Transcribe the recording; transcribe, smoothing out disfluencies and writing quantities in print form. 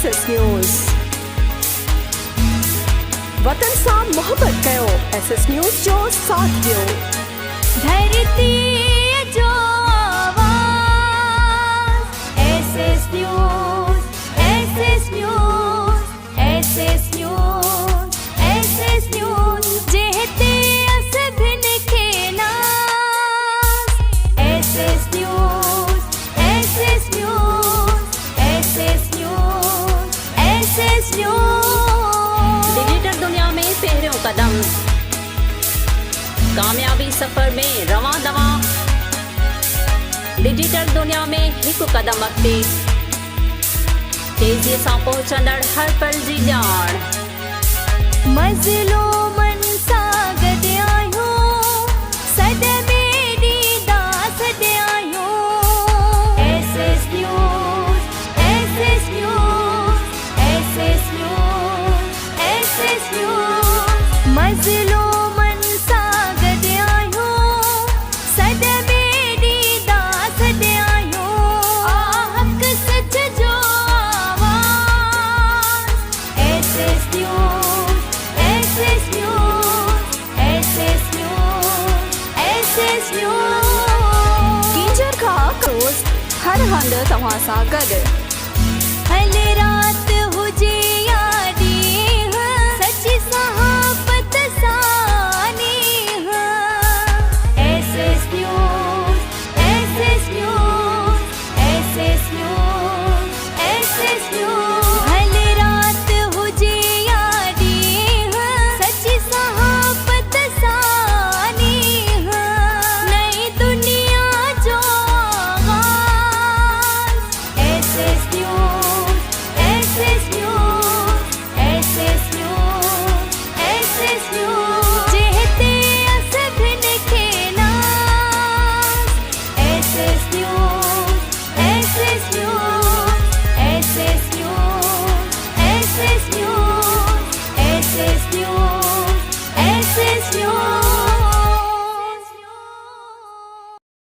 SS news वतन सां मोहब्बत कयो SS न्यूज़ जो साथ दियो। धरती जो आवाज़ SS news, SS news, SS news, SS news जेते असभिन खे नाज़। SS news, SS news, SS news, SS news. Digital दुनिया में पहिरियों कदम, कामयाबी सफ़र में रवां दवां। डिजिटल दुनिया में हिकु कदम अॻिते, तेज़ीअ सां पहुचंदड़ हर पल जी ॼाण। मज़लूमनि सां गॾु आहियूं, सदमे ॾींदा सॾ आहियूं। SS news, SS news, SS news, SS news. मज़लूमनि सां गॾु आहियूं, सदमे ॾींदा सॾ आहियूं। हक़ सच जो आवाज़ SS news, SS news, SS news, SS news. कीचड़ खां रोज़ हर हंधि तव्हां सां गॾु।